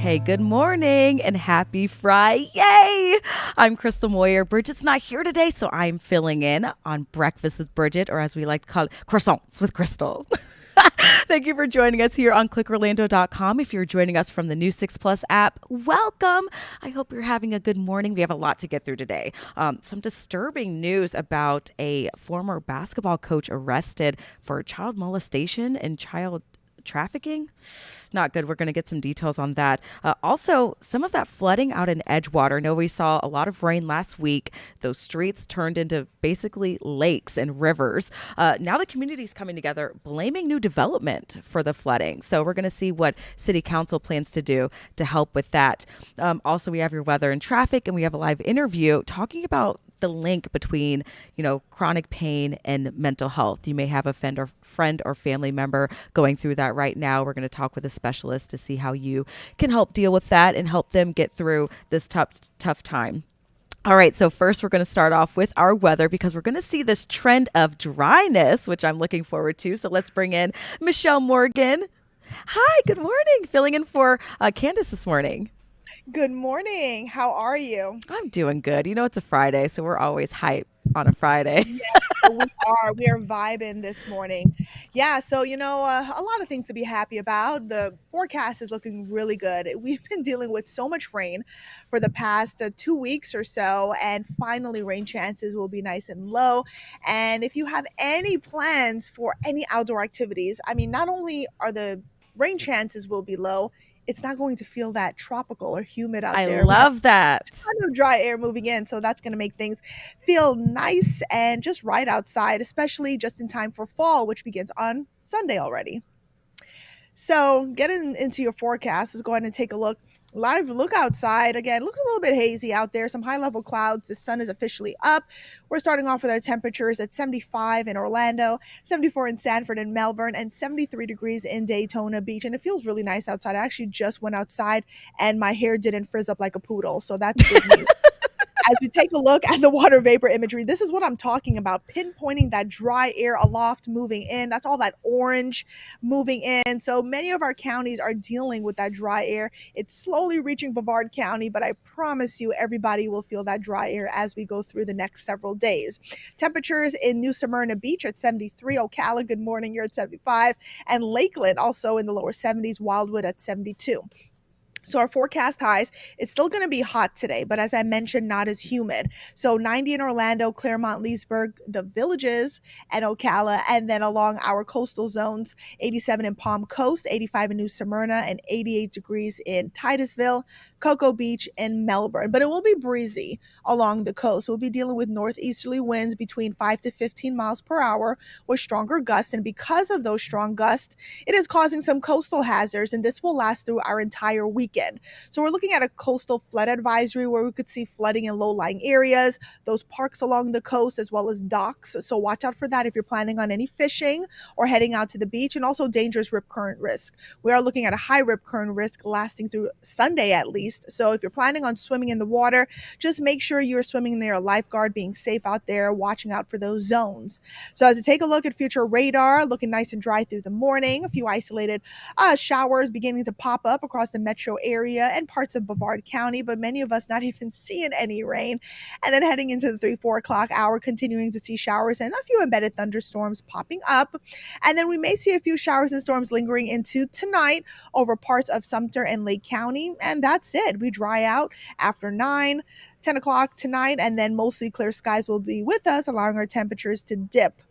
Hey, good morning and happy Friday. Yay! I'm Crystal Moyer. Bridget's not here today, so I'm filling in on Breakfast with Bridgett, or as we like to call it, Croissants with Crystal. Thank you for joining us here on clickorlando.com. If you're joining us from the new 6 Plus app, welcome. I hope you're having a good morning. We have a lot to get through today. Some disturbing news about a former basketball coach arrested for child molestation and child trafficking. Not good. We're going to get some details on that. Also, some of that flooding out in Edgewater. I know we saw a lot of rain last week. Those streets turned into basically lakes and rivers. Now the community's coming together, blaming new development for the flooding. So we're going to see what City Council plans to do to help with that. Also, we have your weather and traffic, and we have a live interview talking about the link between, chronic pain and mental health. You may have a friend or family member going through that right now. We're going to talk with a specialist to see how you can help deal with that and help them get through this tough time. All right, so first we're going to start off with our weather because we're going to see this trend of dryness, which I'm looking forward to. So let's bring in Michelle Morgan. Hi, good morning. Filling in for Candace this morning. Good morning. How are you? I'm doing good. It's a Friday, so we're always hype on a Friday. Yeah, we are. We are vibing this morning. Yeah, so a lot of things to be happy about. The forecast is looking really good. We've been dealing with so much rain for the past 2 weeks or so, and finally, rain chances will be nice and low. And if you have any plans for any outdoor activities, not only are the rain chances will be low, it's not going to feel that tropical or humid out I there. We have love that. a ton of dry air moving in, so that's going to make things feel nice and just right outside, especially just in time for fall, which begins on Sunday already. So getting into your forecast, let's go ahead and take a live look outside. Again, looks a little bit hazy out there, some high level clouds. The sun is officially up. We're starting off with our temperatures at 75 in Orlando, 74 in Sanford and Melbourne, and 73 degrees in Daytona Beach. And it feels really nice outside. I actually just went outside and my hair didn't frizz up like a poodle, so that's good news. As we take a look at the water vapor imagery, this is what I'm talking about, pinpointing that dry air aloft moving in. That's all that orange moving in. So many of our counties are dealing with that dry air. It's slowly reaching Brevard County, but I promise you everybody will feel that dry air as we go through the next several days. Temperatures in New Smyrna Beach at 73, Ocala, good morning, you're at 75, and Lakeland also in the lower 70s, Wildwood at 72. So our forecast highs, it's still going to be hot today, but as I mentioned, not as humid. So 90 in Orlando, Claremont, Leesburg, the Villages, and Ocala, and then along our coastal zones, 87 in Palm Coast, 85 in New Smyrna, and 88 degrees in Titusville, Cocoa Beach, and Melbourne. But it will be breezy along the coast. We'll be dealing with northeasterly winds between 5 to 15 miles per hour with stronger gusts. And because of those strong gusts, it is causing some coastal hazards, and this will last through our entire weekend. So we're looking at a coastal flood advisory where we could see flooding in low-lying areas, those parks along the coast, as well as docks. So watch out for that if you're planning on any fishing or heading out to the beach, and also dangerous rip current risk. We are looking at a high rip current risk lasting through Sunday at least. So if you're planning on swimming in the water, just make sure you're swimming near a lifeguard, being safe out there, watching out for those zones. So as we take a look at future radar, looking nice and dry through the morning, a few isolated showers beginning to pop up across the metro area and parts of Brevard County, but many of us not even seeing any rain. And then heading into the 3-4 o'clock hour, continuing to see showers and a few embedded thunderstorms popping up. And then we may see a few showers and storms lingering into tonight over parts of Sumter and Lake County. And that's it. We dry out after 10 o'clock tonight, and then mostly clear skies will be with us, allowing our temperatures to dip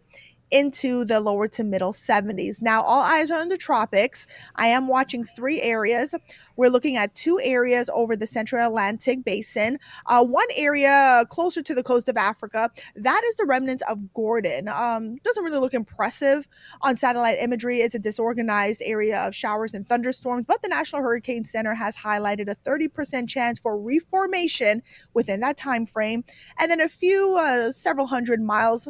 into the lower to middle 70s. Now, all eyes are on the tropics. I am watching 3 areas. We're looking at 2 areas over the Central Atlantic Basin. One area closer to the coast of Africa, that is the remnants of Gordon. Doesn't really look impressive on satellite imagery. It's a disorganized area of showers and thunderstorms, but the National Hurricane Center has highlighted a 30% chance for reformation within that time frame. And then several hundred miles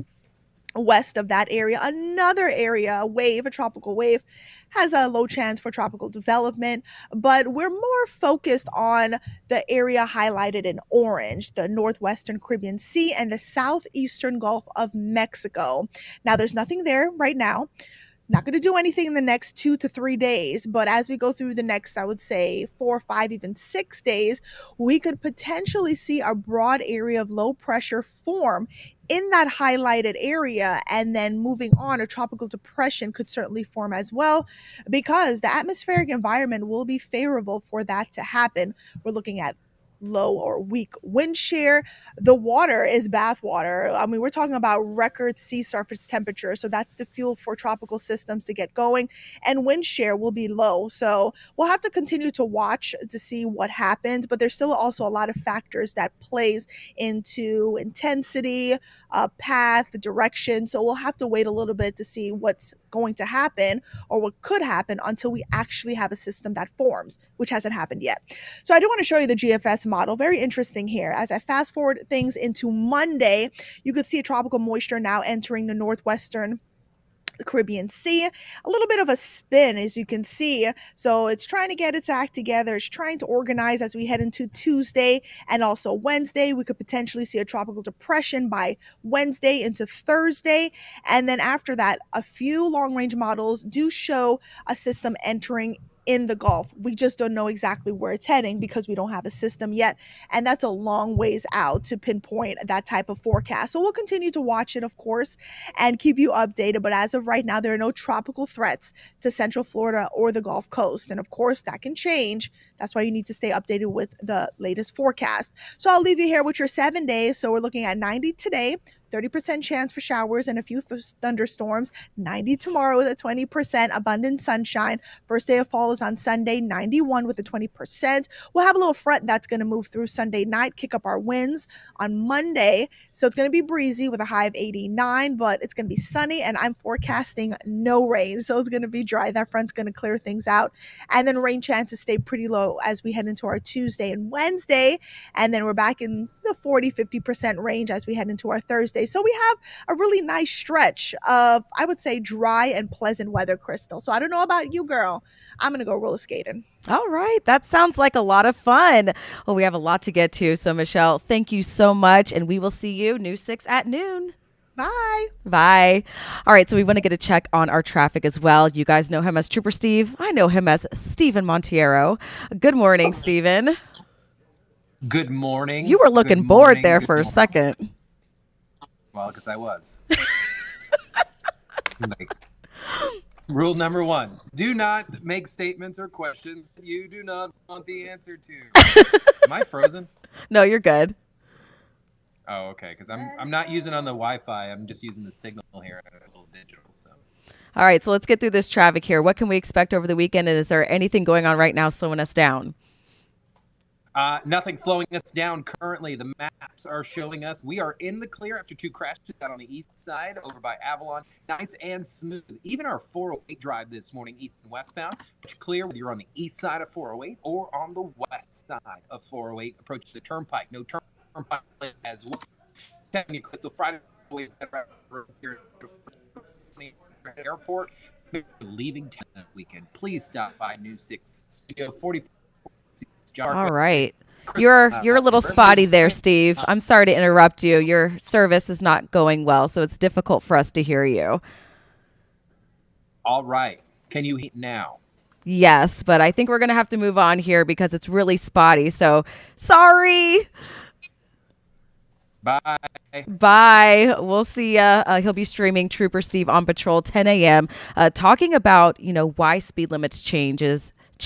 west of that area, another area, a tropical wave, has a low chance for tropical development, but we're more focused on the area highlighted in orange, the northwestern Caribbean Sea and the southeastern Gulf of Mexico. Now, there's nothing there right now. Not going to do anything in the next 2 to 3 days, but as we go through the next, I would say 4, 5, even 6 days, we could potentially see a broad area of low pressure form in that highlighted area. And then moving on, a tropical depression could certainly form as well, because the atmospheric environment will be favorable for that to happen. We're looking at low or weak wind shear. The water is bath water. I mean, we're talking about record sea surface temperature. So that's the fuel for tropical systems to get going. And wind shear will be low. So we'll have to continue to watch to see what happens. But there's still also a lot of factors that plays into intensity, path, direction. So we'll have to wait a little bit to see what's going to happen or what could happen until we actually have a system that forms, which hasn't happened yet. So I do want to show you the GFS model. Very interesting here. As I fast forward things into Monday, you could see a tropical moisture now entering the northwestern Caribbean Sea. A little bit of a spin, as you can see. So it's trying to get its act together. It's trying to organize as we head into Tuesday and also Wednesday. We could potentially see a tropical depression by Wednesday into Thursday. And then after that, a few long-range models do show a system entering in the Gulf. We just don't know exactly where it's heading because we don't have a system yet. And that's a long ways out to pinpoint that type of forecast. So we'll continue to watch it, of course, and keep you updated. But as of right now, there are no tropical threats to Central Florida or the Gulf Coast. And of course, that can change. That's why you need to stay updated with the latest forecast. So I'll leave you here with your 7 days. So we're looking at 90 today, 30% chance for showers and a few thunderstorms, 90 tomorrow with a 20%, abundant sunshine. First day of fall is on Sunday, 91 with a 20%. We'll have a little front that's going to move through Sunday night, kick up our winds on Monday. So it's going to be breezy with a high of 89, but it's going to be sunny, and I'm forecasting no rain. So it's going to be dry. That front's going to clear things out. And then rain chances stay pretty low as we head into our Tuesday and Wednesday. And then we're back in the 40-50% range as we head into our Thursday. So we have a really nice stretch of, I would say, dry and pleasant weather, Crystal. So I don't know about you, girl. I'm going to go roller skating. All right. That sounds like a lot of fun. Well, we have a lot to get to. So, Michelle, thank you so much. And we will see you News 6 at noon. Bye. Bye. All right. So we want to get a check on our traffic as well. You guys know him as Trooper Steve. I know him as Steven Montiero. Good morning, Steven. Good morning. You were looking bored there for a second. Well, because I was. Rule number 1, do not make statements or questions that you do not want the answer to. Am I frozen? No, you're good. Oh, okay, because I'm not using on the Wi-Fi. I'm just using the signal here. A little digital, so. All right, so let's get through this traffic here. What can we expect over the weekend? And is there anything going on right now slowing us down? Nothing slowing us down currently. The maps are showing us we are in the clear after 2 crashes out on the east side over by Avalon. Nice and smooth. Even our 408 drive this morning, east and westbound, it's clear whether you're on the east side of 408 or on the west side of 408. Approach the turnpike. No turnpike as well. Telling you, Crystal, Friday here at the airport. Leaving town that weekend. Please stop by News 6 Studio 44. All right. You're a little spotty there, Steve. I'm sorry to interrupt you. Your service is not going well, so it's difficult for us to hear you. All right. Can you hear now? Yes, but I think we're going to have to move on here because it's really spotty. So sorry. Bye. Bye. We'll see ya. He'll be streaming Trooper Steve on patrol 10 a.m. Talking about, why speed limits change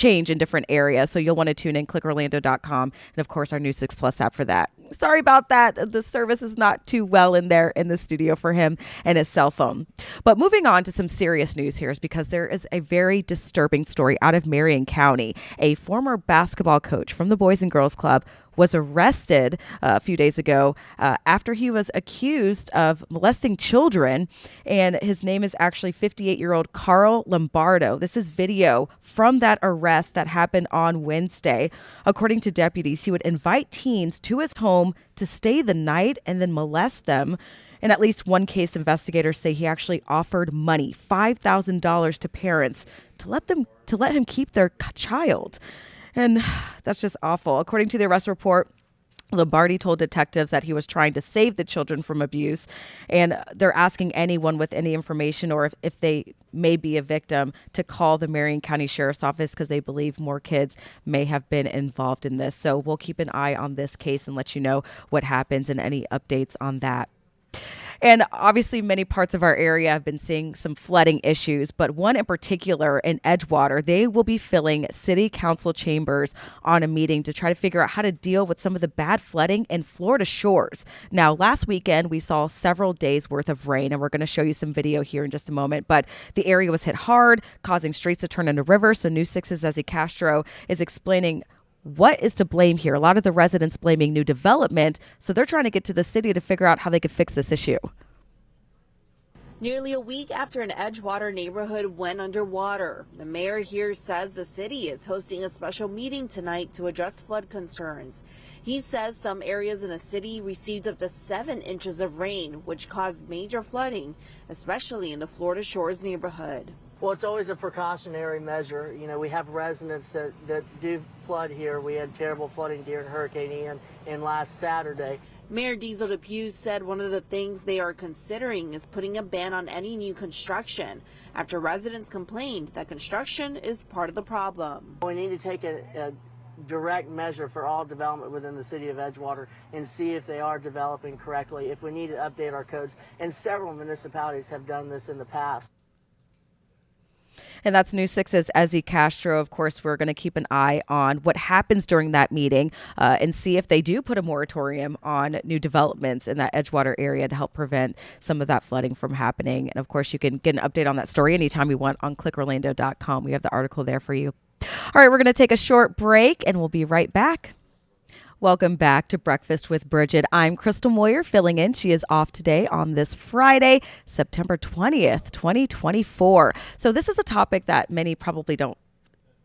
in different areas. So you'll want to tune in, clickorlando.com, and of course our News 6 Plus app for that. Sorry about that. The service is not too well in there in the studio for him and his cell phone. But moving on to some serious news here is because there is a very disturbing story out of Marion County. A former basketball coach from the Boys and Girls Club was arrested a few days ago after he was accused of molesting children. And his name is actually 58-year-old Carl Lombardo. This is video from that arrest that happened on Wednesday. According to deputies, he would invite teens to his home to stay the night and then molest them. In at least one case, investigators say he actually offered money, $5,000 to parents to let him keep their child. And that's just awful. According to the arrest report, Lombardi told detectives that he was trying to save the children from abuse, and they're asking anyone with any information or if they may be a victim to call the Marion County Sheriff's Office because they believe more kids may have been involved in this. So we'll keep an eye on this case and let you know what happens and any updates on that. And obviously, many parts of our area have been seeing some flooding issues, but one in particular in Edgewater, they will be filling city council chambers on a meeting to try to figure out how to deal with some of the bad flooding in Florida shores. Now, last weekend, we saw several days worth of rain, and we're going to show you some video here in just a moment, but the area was hit hard, causing streets to turn into rivers. So News 6's Ezzy Castro is explaining what is to blame here. A lot of the residents blaming new development, so they're trying to get to the city to figure out how they could fix this issue. Nearly a week after an Edgewater neighborhood went underwater, the mayor here says the city is hosting a special meeting tonight to address flood concerns. He says some areas in the city received up to 7 inches of rain, which caused major flooding, especially in the Florida Shores neighborhood. Well, it's always a precautionary measure. You know, we have residents that do flood here. We had terrible flooding during Hurricane Ian and last Saturday. Mayor Diesel DePew said one of the things they are considering is putting a ban on any new construction after residents complained that construction is part of the problem. We need to take a direct measure for all development within the city of Edgewater and see if they are developing correctly, if we need to update our codes. And several municipalities have done this in the past. And that's News 6's Ezzy Castro. Of course, we're going to keep an eye on what happens during that meeting and see if they do put a moratorium on new developments in that Edgewater area to help prevent some of that flooding from happening. And of course, you can get an update on that story anytime you want on clickorlando.com. We have the article there for you. All right, we're going to take a short break and we'll be right back. Welcome back to Breakfast with Bridgett. I'm Crystal Moyer filling in. She is off today on this Friday, September 20th, 2024. So this is a topic that many probably don't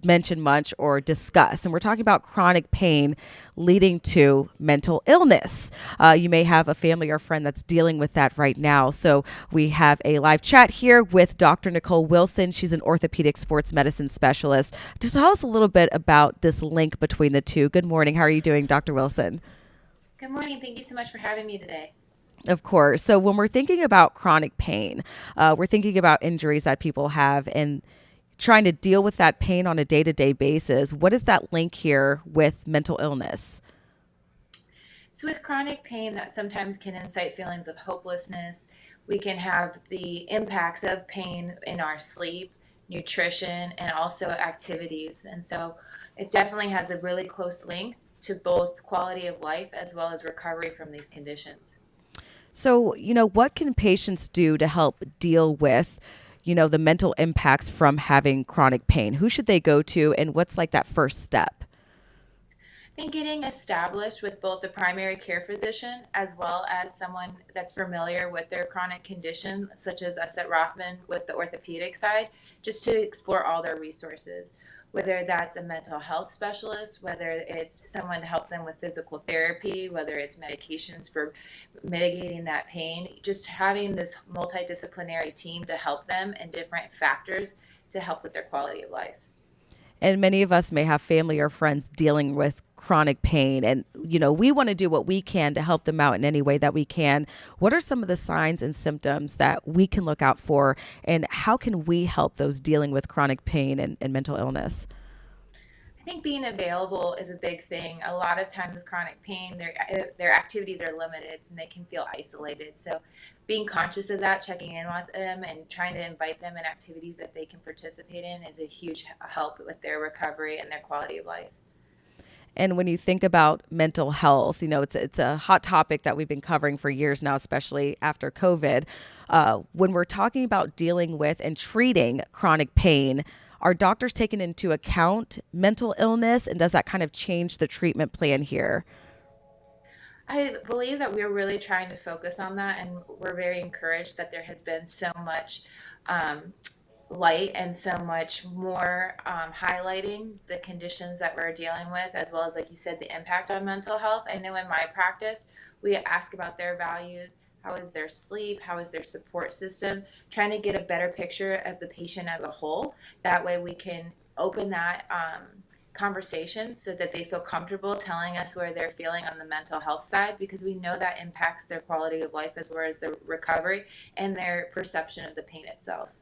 mention much or discuss. And we're talking about chronic pain leading to mental illness. You may have a family or friend that's dealing with that right now. So we have a live chat here with Dr. Nicole Wilson. She's an orthopedic sports medicine specialist. To tell us a little bit about this link between the two. Good morning. How are you doing, Dr. Wilson? Good morning. Thank you so much for having me today. Of course. So when we're thinking about chronic pain, we're thinking about injuries that people have and trying to deal with that pain on a day-to-day basis. What is that link here with mental illness? So with chronic pain, that sometimes can incite feelings of hopelessness. We can have the impacts of pain in our sleep, nutrition, and also activities. And so it definitely has a really close link to both quality of life as well as recovery from these conditions. So, what can patients do to help deal with the mental impacts from having chronic pain? Who should they go to, and what's like that first step? I think getting established with both the primary care physician as well as someone that's familiar with their chronic condition, such as us at Rothman with the orthopedic side, just to explore all their resources, whether that's a mental health specialist, whether it's someone to help them with physical therapy, whether it's medications for mitigating that pain, just having this multidisciplinary team to help them and different factors to help with their quality of life. And many of us may have family or friends dealing with chronic pain. And, we want to do what we can to help them out in any way that we can. What are some of the signs and symptoms that we can look out for? And how can we help those dealing with chronic pain and mental illness? I think being available is a big thing. A lot of times with chronic pain, their activities are limited and they can feel isolated. So being conscious of that, checking in with them and trying to invite them in activities that they can participate in is a huge help with their recovery and their quality of life. And when you think about mental health, it's a hot topic that we've been covering for years now, especially after COVID. When we're talking about dealing with and treating chronic pain, are doctors taking into account mental illness, and does that kind of change the treatment plan here? I believe that we're really trying to focus on that, and we're very encouraged that there has been so much light and so much more highlighting the conditions that we're dealing with, as well as, like you said, the impact on mental health. I know in my practice, we ask about their values. How is their sleep? How is their support system? Trying to get a better picture of the patient as a whole. That way we can open that conversation so that they feel comfortable telling us where they're feeling on the mental health side, because we know that impacts their quality of life as well as their recovery and their perception of the pain itself.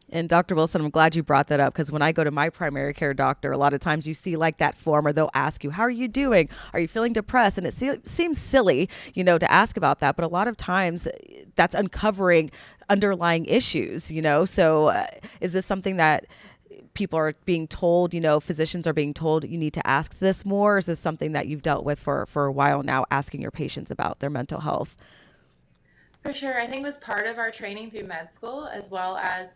And Dr. Wilson, I'm glad you brought that up, because when I go to my primary care doctor, a lot of times you see like that form, or they'll ask you, how are you doing? Are you feeling depressed? And it seems silly, to ask about that. But a lot of times that's uncovering underlying issues, So is this something that people are being told, physicians are being told you need to ask this more? Or is this something that you've dealt with for a while now, asking your patients about their mental health? For sure. I think it was part of our training through med school, as well as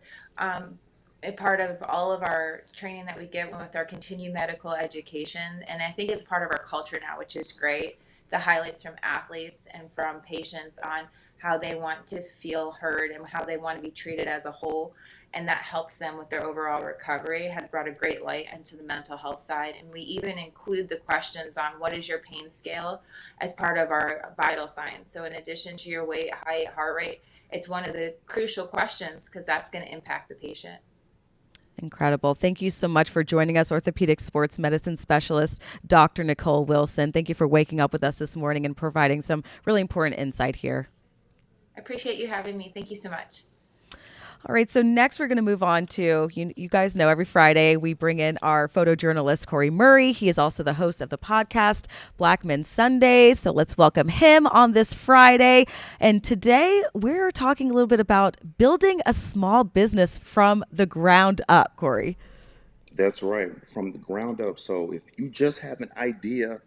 a part of all of our training that we get with our continued medical education. And I think it's part of our culture now, which is great. The highlights from athletes and from patients on how they want to feel heard and how they want to be treated as a whole. And that helps them with their overall recovery, has brought a great light into the mental health side. And we even include the questions on what is your pain scale as part of our vital signs. So in addition to your weight, height, heart rate, it's one of the crucial questions because that's going to impact the patient. Incredible. Thank you so much for joining us, orthopedic sports medicine specialist, Dr. Nicole Wilson. Thank you for waking up with us this morning and providing some really important insight here. I appreciate you having me. Thank you so much. All right, so next we're going to move on to, you guys know every Friday we bring in our photojournalist, Corey Murray. He is also the host of the podcast, Black Men Sundays. So let's welcome him on this Friday. And today we're talking a little bit about building a small business from the ground up, Corey. That's right, from the ground up. So if you just have an idea,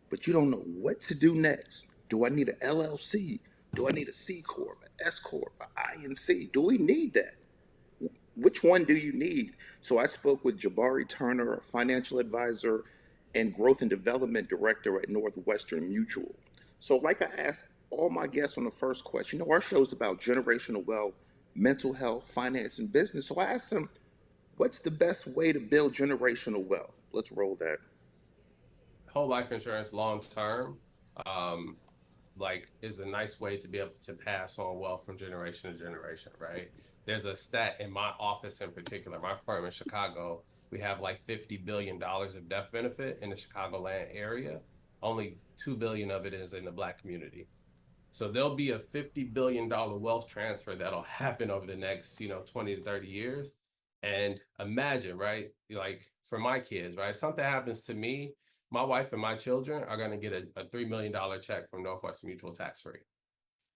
but you don't know what to do next, do I need an LLC? Do I need a C Corp, an S Corp, an INC? Do we need that? Which one do you need? So I spoke with Jabari Turner, a financial advisor and growth and development director at Northwestern Mutual. So like I asked all my guests on the first question, our show is about generational wealth, mental health, finance, and business. So I asked them, what's the best way to build generational wealth? Let's roll that. Whole life insurance long term is a nice way to be able to pass on wealth from generation to generation, right? There's a stat in my office in particular, my firm in Chicago, we have like $50 billion of death benefit in the Chicagoland area. Only $2 billion of it is in the Black community. So there'll be a $50 billion wealth transfer that'll happen over the next, 20 to 30 years. And imagine, right? Like for my kids, right? Something happens to me, my wife and my children are going to get a $3 million check from Northwestern Mutual tax-free.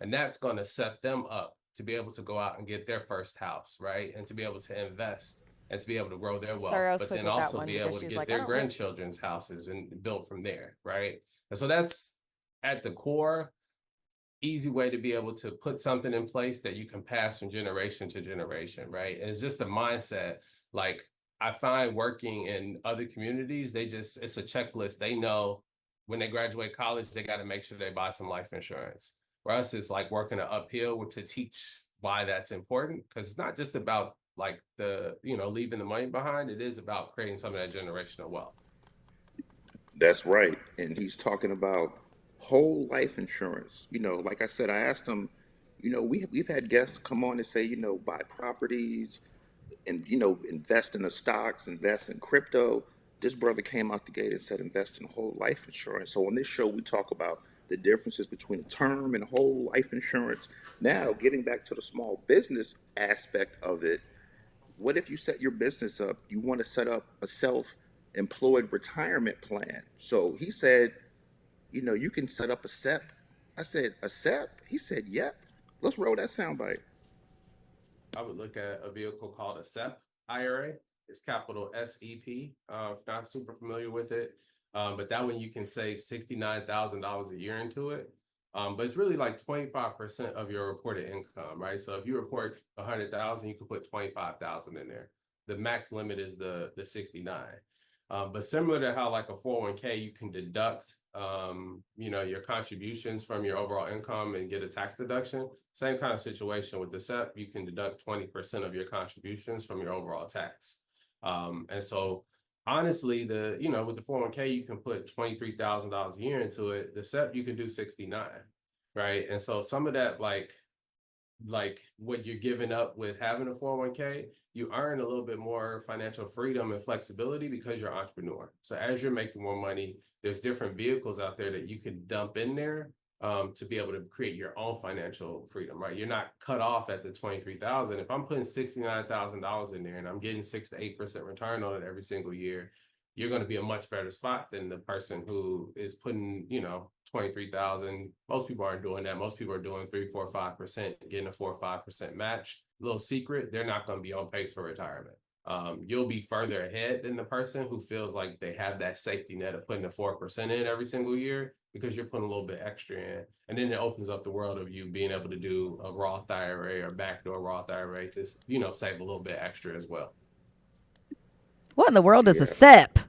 And that's going to set them up to be able to go out and get their first house, right? And to be able to invest and to be able to grow their wealth, but then also be able to get their grandchildren's houses and build from there, right? And so that's at the core, easy way to be able to put something in place that you can pass from generation to generation, right? And it's just a mindset. Like I find working in other communities, it's a checklist. They know when they graduate college, they got to make sure they buy some life insurance. For us, it's like working an uphill to teach why that's important, because it's not just about like leaving the money behind. It is about creating some of that generational wealth. That's right. And he's talking about whole life insurance. Like I said, I asked him, we've had guests come on and say, buy properties and, invest in the stocks, invest in crypto. This brother came out the gate and said, invest in whole life insurance. So on this show, we talk about the differences between term and whole life insurance. Now, getting back to the small business aspect of it, what if you set your business up, you want to set up a self-employed retirement plan? So he said, you can set up a SEP. I said, a SEP? He said, yep. Let's roll that soundbite. I would look at a vehicle called a SEP IRA. It's capital SEP. Not super familiar with it, but that one you can save $69,000 a year into it. But it's really like 25% of your reported income, right? So if you report 100,000, you can put 25,000 in there. The max limit is the 69. But similar to how like a 401k, you can deduct, your contributions from your overall income and get a tax deduction. Same kind of situation with the SEP. You can deduct 20% of your contributions from your overall tax. And so honestly, with the 401k, you can put $23,000 a year into it. The SEP, you can do 69, right? And so some of that, like like what you're giving up with having a 401k, you earn a little bit more financial freedom and flexibility because you're an entrepreneur. So as you're making more money, there's different vehicles out there that you can dump in there to be able to create your own financial freedom, right? You're not cut off at the 23,000. If I'm putting $69,000 in there and I'm getting 6 to 8% return on it every single year, you're going to be a much better spot than the person who is putting, 23,000. Most people aren't doing that. Most people are doing 3, 4, 5%, getting a 4 or 5% match. Little secret, they're not going to be on pace for retirement. You'll be further ahead than the person who feels like they have that safety net of putting the 4% in every single year because you're putting a little bit extra in. And then it opens up the world of you being able to do a Roth IRA or backdoor Roth IRA to, save a little bit extra as well. What in the world is a Yeah. SIP?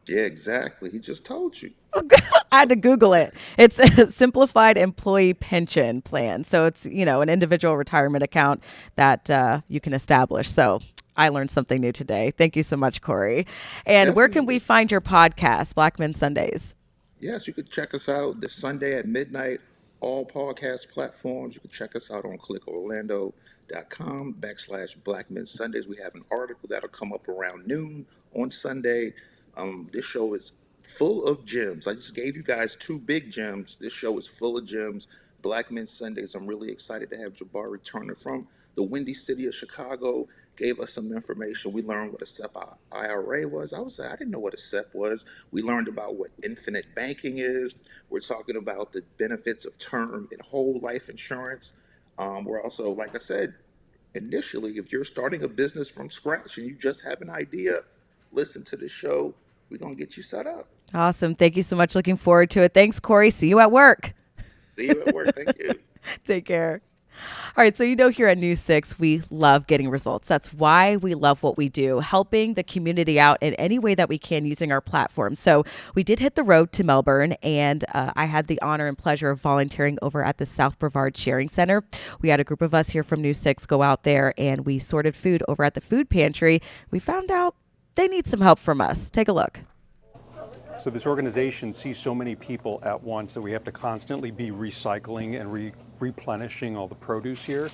Yeah, exactly. He just told you. I had to Google it. It's a simplified employee pension plan. So it's, an individual retirement account that you can establish. So I learned something new today. Thank you so much, Corey. And where can we Definitely. find your podcast, Black Men Sundays? Yes, you could check us out this Sunday at midnight, all podcast platforms. You can check us out on clickorlando.com/Black Men Sundays. We have an article that'll come up around noon on Sunday. This show is full of gems. I just gave you guys 2 big gems. This show is full of gems. Black Men Sundays. I'm really excited to have Jabari Turner from the Windy City of Chicago. Gave us some information. We learned what a SEP IRA was. I didn't know what a SEP was. We learned about what infinite banking is. We're talking about the benefits of term and whole life insurance. We're also, like I said, initially, if you're starting a business from scratch and you just have an idea, listen to the show. We're going to get you set up. Awesome. Thank you so much. Looking forward to it. Thanks, Corey. See you at work. See you at work. Thank you. Take care. All right, so here at News 6, we love getting results. That's why we love what we do, helping the community out in any way that we can using our platform. So we did hit the road to Melbourne, and I had the honor and pleasure of volunteering over at the South Brevard Sharing Center. We had a group of us here from News 6 go out there, and we sorted food over at the food pantry. We found out they need some help from us. Take a look. So this organization sees so many people at once that we have to constantly be recycling and replenishing all the produce here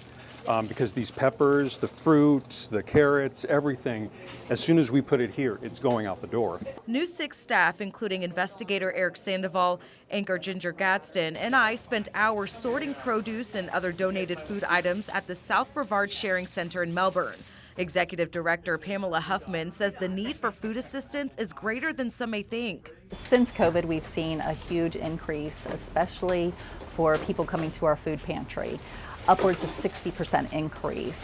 because these peppers, the fruits, the carrots, everything, as soon as we put it here, it's going out the door. News 6 staff, including investigator Eric Sandoval, anchor Ginger Gadsden, and I spent hours sorting produce and other donated food items at the South Brevard Sharing Center in Melbourne. Executive Director Pamela Huffman says the need for food assistance is greater than some may think. Since COVID, we've seen a huge increase, especially for people coming to our food pantry, upwards of 60% increase.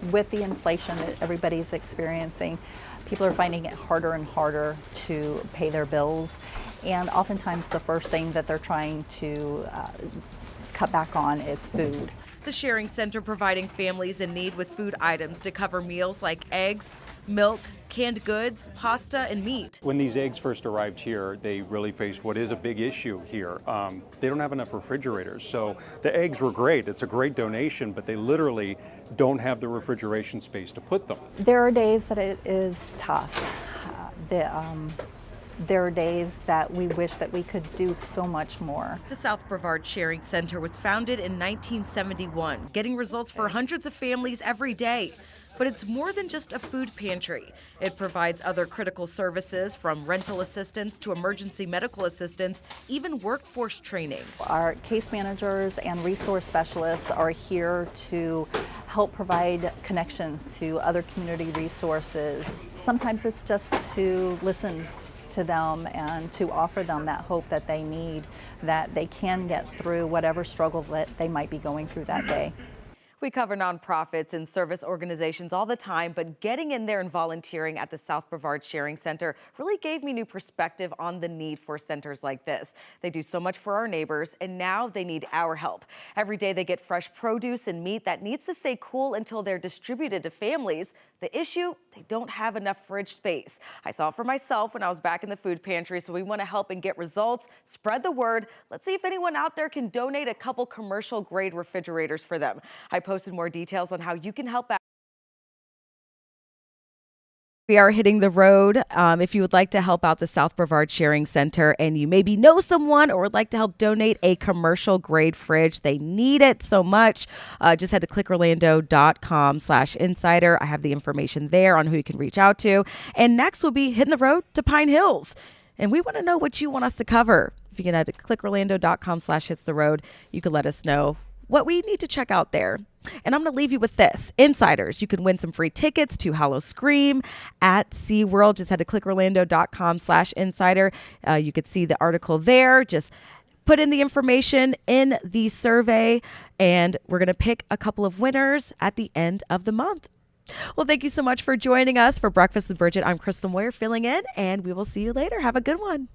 With the inflation that everybody's experiencing, people are finding it harder and harder to pay their bills. And oftentimes the first thing that they're trying to cut back on is food. The Sharing Center providing families in need with food items to cover meals like eggs, milk, canned goods, pasta, and meat. When these eggs first arrived here, they really faced what is a big issue here. They don't have enough refrigerators. So the eggs were great. It's a great donation, but they literally don't have the refrigeration space to put them. There are days that it is tough. There are days that we wish that we could do so much more. The South Brevard Sharing Center was founded in 1971, getting results for hundreds of families every day. But it's more than just a food pantry. It provides other critical services from rental assistance to emergency medical assistance, even workforce training. Our case managers and resource specialists are here to help provide connections to other community resources. Sometimes it's just to listen to them and to offer them that hope that they need, that they can get through whatever struggle that they might be going through that day. We cover nonprofits and service organizations all the time, but getting in there and volunteering at the South Brevard Sharing Center really gave me new perspective on the need for centers like this. They do so much for our neighbors, and now they need our help. Every day they get fresh produce and meat that needs to stay cool until they're distributed to families. The issue, they don't have enough fridge space. I saw it for myself when I was back in the food pantry, so we want to help and get results. Spread the word. Let's see if anyone out there can donate a couple commercial grade refrigerators for them. I posted more details on how you can help out. We are hitting the road. If you would like to help out the South Brevard Sharing Center and you maybe know someone or would like to help donate a commercial grade fridge, they need it so much. Just head to clickorlando.com/insider. I have the information there on who you can reach out to. And next we'll be hitting the road to Pine Hills. And we want to know what you want us to cover. If you can head to clickorlando.com/hitstheroad, you can let us know what we need to check out there. And I'm going to leave you with this. Insiders, you can win some free tickets to Hollow Scream at SeaWorld. Just head to clickorlando.com/insider. You could see the article there. Just put in the information in the survey, and we're going to pick a couple of winners at the end of the month. Well, thank you so much for joining us for Breakfast with Bridgett. I'm Crystal Moyer filling in, and we will see you later. Have a good one.